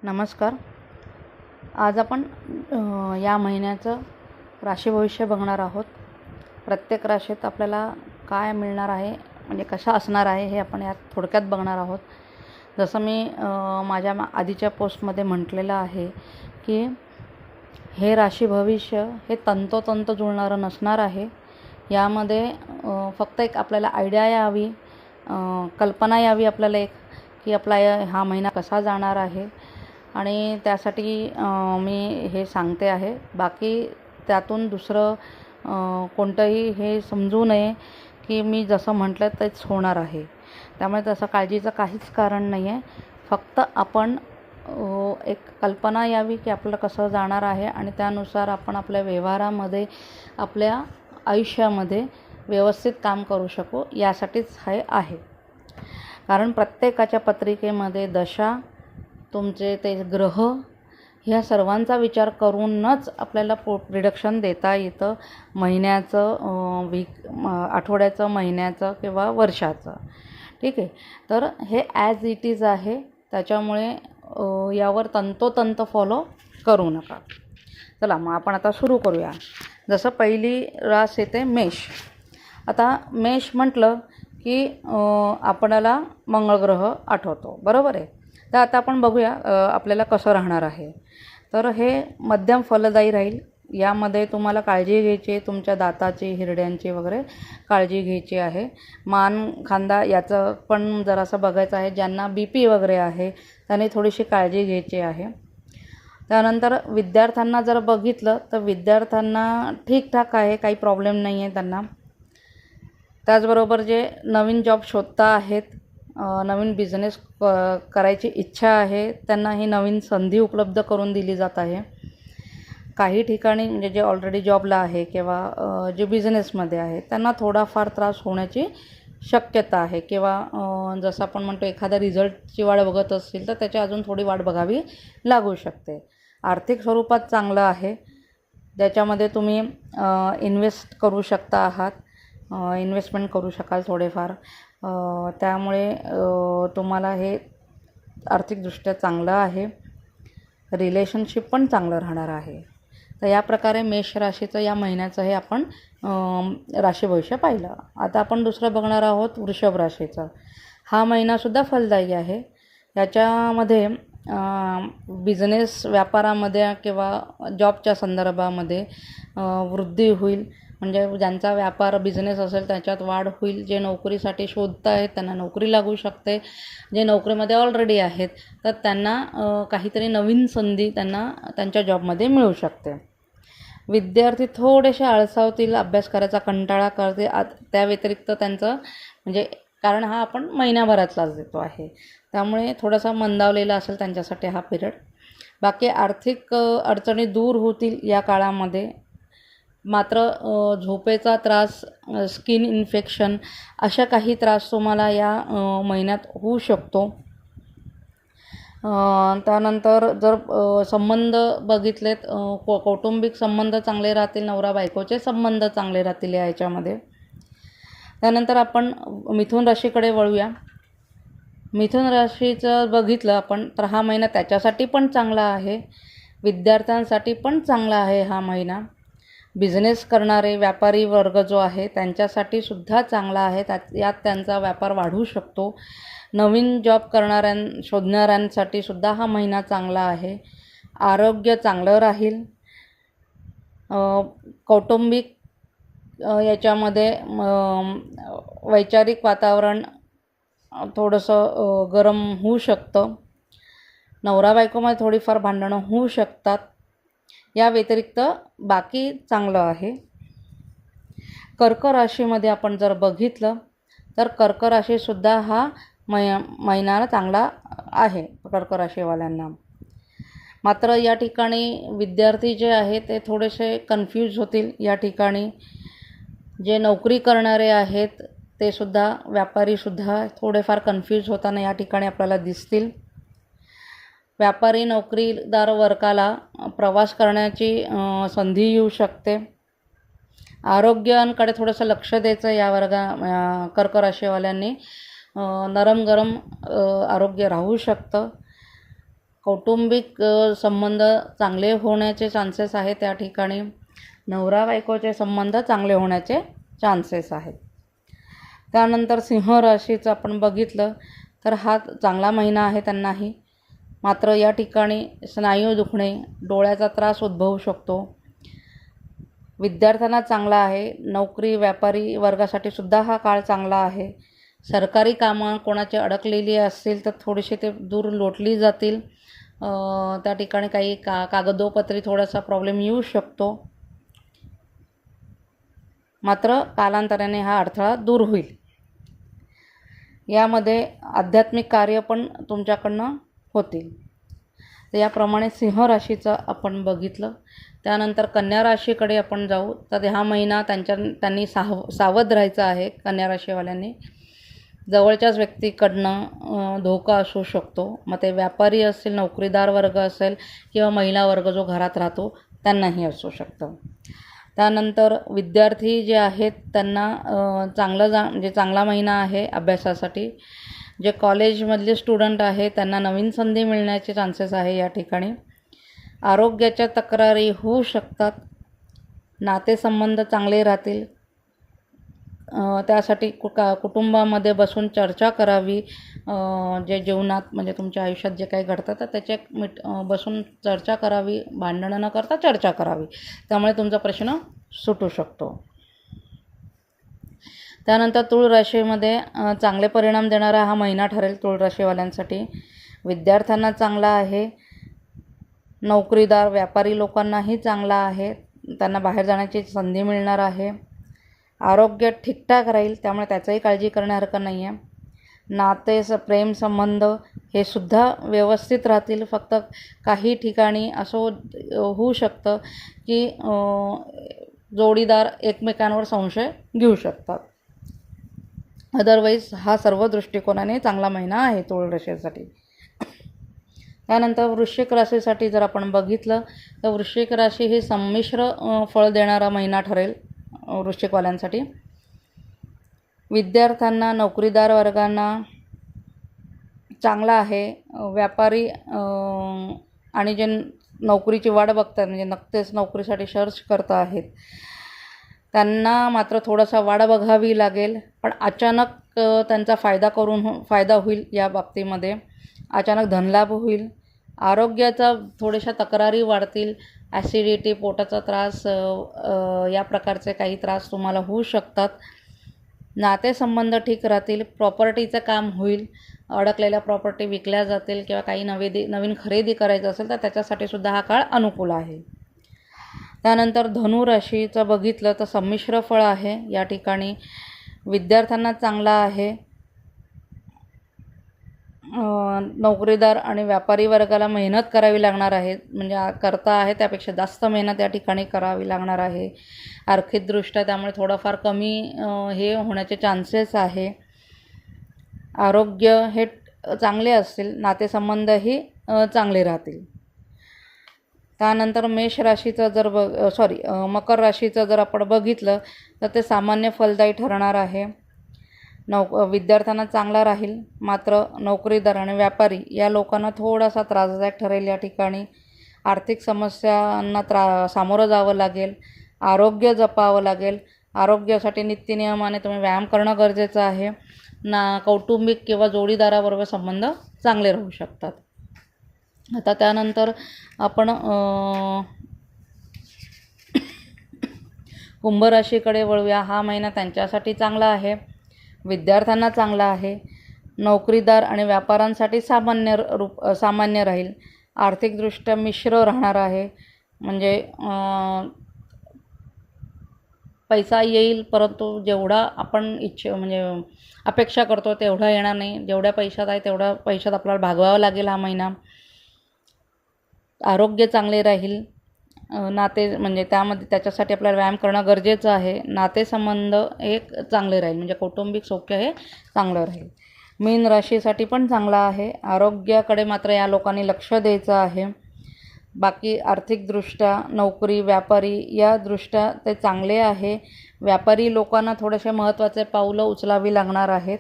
नमस्कार. आज आपण या महिन्याचं राशी भविष्य बघणार आहोत. प्रत्येक राशीत आपल्याला काय मिळणार आहे, म्हणजे कशा असणार आहे, हे आपण यात थोडक्यात बघणार आहोत. जसं मी माझ्या आधीच्या पोस्टमध्ये म्हटलेलं आहे की हे राशी भविष्य हे तंतोतंत जुळणारं नसणार आहे. यामध्ये फक्त एक आपल्याला आयडिया यावी, कल्पना यावी आपल्याला एक, की आपला हा महिना कसा जाणार आहे, आणि त्यासाठी मी हे सांगते आहे. बाकी त्यातून दुसरं कोणतंही हे समजू नये की मी जसं म्हटलं तेच होणार आहे. त्यामुळे तसं काळजीचं काहीच कारण नाही आहे. फक्त आपण एक कल्पना यावी की आपल्याला कसं जाणार आहे, आणि त्यानुसार आपण आपल्या व्यवहारामध्ये, आपल्या आयुष्यामध्ये व्यवस्थित काम करू शकू, यासाठीच हे आहे. कारण प्रत्येकाच्या पत्रिकेमध्ये दशा, तुमचे ते ग्रह, ह्या सर्वांचा विचार करूनच आपल्याला प्रिडिक्शन देता येतं, महिन्याचं, आठवड्याचं, महिन्याचं किंवा वर्षाचं. ठीक आहे. तर हे ॲज इट इज आहे, त्याच्यामुळे यावर तंतोतंत फॉलो करू नका. चला मग आपण आता सुरू करूया. जसं पहिली रास येते मेष. आता मेष म्हटलं की आपल्याला मंगळ ग्रह आठवतो, बरोबर आहे. तर आता आपण बघूया आपल्याला कसं राहणार आहे. तर हे मध्यम फलदायी राहील. यामध्ये तुम्हाला काळजी घ्यायची आहे, तुमच्या दाताची, हिरड्यांची वगैरे काळजी घ्यायची आहे. मान, खांदा याचं पण जरासं बघायचं आहे. ज्यांना BP वगैरे आहे त्यांनी थोडीशी काळजी घ्यायची आहे. त्यानंतर विद्यार्थ्यांना जर बघितलं तर विद्यार्थ्यांना ठीकठाक आहे, काही प्रॉब्लेम नाही आहे त्यांना. त्याचबरोबर जे नवीन जॉब शोधता आहेत, नवीन बिझनेस करायची इच्छा आहे, त्यांना ही नवीन संधी उपलब्ध करून दिली जात आहे. काही ठिकाणी म्हणजे जे ऑलरेडी जॉबला आहे किंवा जे बिझनेसमध्ये आहे त्यांना थोडाफार त्रास होण्याची शक्यता आहे, किंवा जसं आपण म्हणतो एखाद्या रिझल्टची वाट बघत असतील तर त्याची अजून थोडी वाट बघावी लागू शकते. आर्थिक स्वरूपात चांगलं आहे, ज्याच्यामध्ये तुम्ही इन्व्हेस्ट करू शकता आहात, इन्व्हेस्टमेंट करू शकाल थोडेफार. त्यामुळे तुम्हाला हे आर्थिकदृष्ट्या चांगलं आहे. रिलेशनशिप पण चांगलं राहणार आहे. तर या प्रकारे मेष राशीचं या महिन्याचं हे आपण राशी भविष्य पाहिलं. आता आपण दुसरं बघणार आहोत वृषभ राशीचं. हा महिनासुद्धा फलदायी आहे. याच्यामध्ये बिझनेस, व्यापारामध्ये किंवा जॉबच्या संदर्भामध्ये वृद्धी होईल. म्हणजे ज्यांचा व्यापार, बिझनेस असेल त्याच्यात वाढ होईल. जे नोकरीसाठी शोधत आहेत त्यांना नोकरी लागू शकते. जे नोकरीमध्ये ऑलरेडी आहेत तर त्यांना काहीतरी नवीन संधी त्यांना त्यांच्या जॉबमध्ये मिळू शकते. विद्यार्थी थोडेसे आळसावतील, अभ्यास करायचा कंटाळा करते. त्या व्यतिरिक्त त्यांचं म्हणजे, कारण हा आपण महिन्याभरातलाच देतो आहे, त्यामुळे थोडासा मंदावलेला असेल त्यांच्यासाठी हा पिरियड. बाकी आर्थिक अडचणी दूर होतील या काळामध्ये. मात्र झोपेचा त्रास, स्किन इन्फेक्शन अशा काही त्रास तुम्हाला या महिन्यात होऊ शकतो. त्यानंतर जर संबंध बघितलेत, कौटुंबिक संबंध चांगले राहतील, नवरा बायकोचे संबंध चांगले राहतील याच्यामध्ये. त्यानंतर आपण मिथुन राशीकडे वळूया. मिथुन राशीचं बघितलं आपण तर हा महिना त्याच्यासाठी पण चांगला आहे, विद्यार्थ्यांसाठी पण चांगला आहे हा महिना. बिझनेस करणारे व्यापारी वर्ग जो आहे त्यांच्यासाठी सुद्धा चांगला आहे. यात त्यांचा व्यापार वाढू शकतो. नवीन जॉब शोधणाऱ्यांसाठी सुद्धा हा महिना चांगला आहे. आरोग्य चांगलं राहील. कौटुंबिक याच्यामध्ये वैचारिक वातावरण थोडंसं गरम होऊ शकतं. नवरा बायकोमध्ये थोडीफार भांडणं होऊ शकतात. या व्यतिरिक्त बाकी चांगलं आहे. कर्क राशीमध्ये आपण जर बघितलं तर कर्क राशीसुद्धा हा महिना चांगला आहे कर्क राशीवाल्यांना. मात्र या ठिकाणी विद्यार्थी जे आहे ते थोडेसे कन्फ्यूज होतील. या ठिकाणी जे नोकरी करणारे आहेत ते सुद्धा, व्यापारीसुद्धा थोडेफार कन्फ्यूज होताना या ठिकाणी आपल्याला दिसतील. व्यापारी, नोकरीदार वर्गाला प्रवास करण्याची संधी येऊ शकते. आरोग्याकडे थोडंसं लक्ष द्यायचं या कर्क राशीवाल्यांनी. नरम गरम आरोग्य राहू शकतं. कौटुंबिक संबंध चांगले होण्याचे चान्सेस आहेत त्या ठिकाणी. नवरा बायकोचे संबंध चांगले होण्याचे चान्सेस आहेत. त्यानंतर सिंह राशीचं आपण बघितलं तर हा चांगला महिना आहे त्यांनाही. मात्र या ठिकाणी स्नायू दुखणे, डोळ्याचा त्रास उद्भवू शकतो. विद्यार्थ्यांना चांगला आहे. नोकरी व्यापारी वर्गासाठी सुद्धा हा काळ चांगला आहे. सरकारी कामं कोणाची अडकलेली असतील तर थोडीशी ते दूर लोटली जातील. त्या ठिकाणी काही कागदोपत्री थोडासा प्रॉब्लेम येऊ शकतो. मात्र कालांतराने हा अडथळा दूर होईल. यामध्ये आध्यात्मिक कार्य पण तुमच्याकडनं होतील. तर याप्रमाणे सिंह राशीचं आपण बघितलं. त्यानंतर कन्या राशीकडे आपण जाऊ. तर हा महिना त्यांनी सावध राहायचं आहे. कन्या राशीवाल्यांनी जवळच्याच व्यक्तीकडनं धोका असू शकतो. मग ते व्यापारी असतील, नोकरीदार वर्ग असेल किंवा महिला वर्ग जो घरात राहतो त्यांनाही असू शकतं. त्यानंतर विद्यार्थी जे आहेत त्यांना म्हणजे चांगला महिना आहे अभ्यासासाठी. जे कॉलेजमधले स्टुडंट आहेत त्यांना नवीन संधी मिळण्याचे चान्सेस आहे या ठिकाणी. आरोग्याच्या तक्रारी होऊ शकतात. नातेसंबंध चांगले राहतील. त्यासाठी कुटुंबामध्ये बसून चर्चा करावी. जे जीवनात म्हणजे तुमच्या आयुष्यात जे काही घडतं तर त्याचे बसून चर्चा करावी. भांडणं न करता चर्चा करावी. त्यामुळे तुमचा प्रश्न सुटू शकतो. त्यानंतर तुळ राशीमध्ये चांगले परिणाम देणारा हा महिना ठरेल तुळ राशीवाल्यांसाठी. विद्यार्थ्यांना चांगला आहे. नोकरीदार व्यापारी लोकांनाही चांगला आहे. त्यांना बाहेर जाण्याची संधी मिळणार आहे. आरोग्य ठीकठाक राहील, त्यामुळे त्याचाही काळजी करण्यासारखं नाही आहे. नाते प्रेम संबंध हे सुद्धा व्यवस्थित राहतील. फक्त काही ठिकाणी असं होऊ शकतं की जोडीदार एकमेकांवर संशय घेऊ शकतात. अदरवाईज हा सर्व दृष्टिकोनाने चांगला महिना आहे तुळ राशीसाठी. त्यानंतर वृश्चिक राशीसाठी जर आपण बघितलं तर वृश्चिक राशी ही संमिश्र फळ देणारा महिना ठरेल वृश्चिकवाल्यांसाठी. विद्यार्थ्यांना, नोकरीदार वर्गांना चांगला आहे. व्यापारी आणि जे नोकरीची वाट बघतात म्हणजे नुकतेच नोकरीसाठी सर्च करत आहेत त्यांना मात्र थोडासा वाट बघावी लागेल. पण अचानक त्यांचा फायदा होईल. या बाबतीमध्ये अचानक धनलाभ होईल. आरोग्याचा थोड्याशा तक्रारी वाढतील. ॲसिडिटी, पोटाचा त्रास या प्रकारचे काही त्रास तुम्हाला होऊ शकतात. नातेसंबंध ठीक राहतील. प्रॉपर्टीचं काम होईल. अडकलेल्या प्रॉपर्टी विकल्या जातील किंवा काही नवीन खरेदी करायचं असेल तर त्याच्यासाठी सुद्धा हा काळ अनुकूल आहे. त्यानंतर धनु राशीचं बघितलं तर संमिश्र फळ आहे या ठिकाणी. विद्यार्थ्यांना चांगला आहे. नोकरीदार आणि व्यापारी वर्गाला मेहनत करावी लागणार आहे. म्हणजे करता आहे त्यापेक्षा जास्त मेहनत या ठिकाणी करावी लागणार आहे आर्थिकदृष्ट्या. त्यामुळे थोडंफार कमी हे होण्याचे चान्सेस आहे. आरोग्य हे चांगले असतील. नातेसंबंधही चांगले राहतील. त्यानंतर मेष राशीचं मकर राशीचं जर आपण बघितलं तर ते सामान्य फलदायी ठरणार आहे. विद्यार्थ्यांना चांगला राहील. मात्र नोकरीदार आणि व्यापारी या लोकांना थोडासा त्रासदायक ठरेल या ठिकाणी. आर्थिक समस्यांना सामोरं जावं लागेल. आरोग्य जपावं लागेल. आरोग्यासाठी नित्यनियमाने तुम्ही व्यायाम करणं गरजेचं आहे. कौटुंबिक किंवा जोडीदाराबरोबर संबंध चांगले राहू शकतात. आता त्यानंतर आपण कुंभ राशीकडे वळूया. हा महिना त्यांच्यासाठी चांगला आहे. विद्यार्थ्यांना चांगला आहे. नोकरीदार आणि व्यापाऱ्यांसाठी सामान्य राहील. आर्थिकदृष्ट्या मिश्र राहणार आहे. म्हणजे पैसा येईल परंतु जेवढा आपण म्हणजे अपेक्षा करतो तेवढा येणार नाही. जेवढ्या पैशात आहे तेवढ्या पैशात आपल्याला भागवावं लागेल हा महिना. आरोग्य चांगले राहील. म्हणजे त्याच्यासाठी आपल्याला व्यायाम करणं गरजेचं आहे. नातेसंबंध एक चांगले राहील. म्हणजे कौटुंबिक सौख्य हे चांगलं राहील. मीन राशीसाठी पण चांगला आहे. आरोग्याकडे मात्र या लोकांनी लक्ष द्यायचं आहे. बाकी आर्थिकदृष्ट्या नोकरी, व्यापारी या दृष्ट्या ते चांगले आहे. व्यापारी लोकांना थोडेसे महत्त्वाचे पावलं उचलावी लागणार आहेत.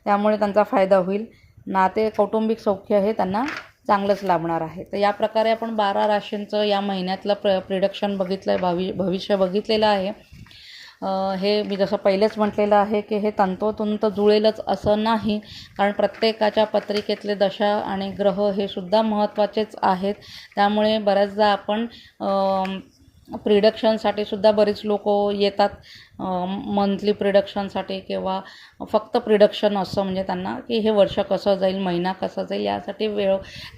त्यामुळे त्यांचा फायदा होईल. कौटुंबिक सौख्य हे त्यांना चांगलंच लाभणार आहे. तर या प्रकारे आपण 12 राशींचं या महिन्यातलं प्रिडिक्शन बघितलं आहे, भविष्य बघितलेलं आहे. हे मी जसं पहिलेच म्हटलेलं आहे की हे तंतोतंत जुळेलच असं नाही, कारण प्रत्येकाच्या पत्रिकेतले दशा आणि ग्रह हे सुद्धा महत्त्वाचेच आहेत. त्यामुळे बऱ्याचदा आपण प्रिडक्शनसाठी सुद्धा बरीच लोक येतात, मंथली प्रिडक्शनसाठी किंवा फक्त प्रिडक्शन असं, म्हणजे त्यांना की हे वर्ष कसं जाईल, महिना कसा जाईल यासाठी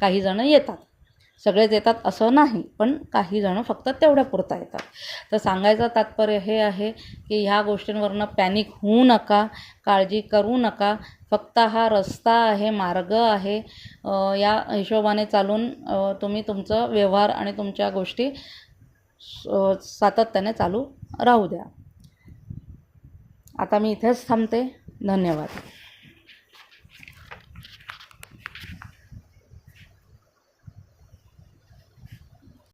काही जणं येतात. सगळेच येतात असं नाही, पण काही जणं फक्त तेवढ्यापुरता येतात. तर सांगायचं तात्पर्य हे आहे की ह्या गोष्टींवरनं पॅनिक होऊ नका, काळजी करू नका. फक्त हा रस्ता आहे, मार्ग आहे. या हिशोबाने चालून तुम्ही तुमचं व्यवहार आणि तुमच्या गोष्टी सातत्याने चालू राहू द्या. आता मी इथेच थांबते. धन्यवाद.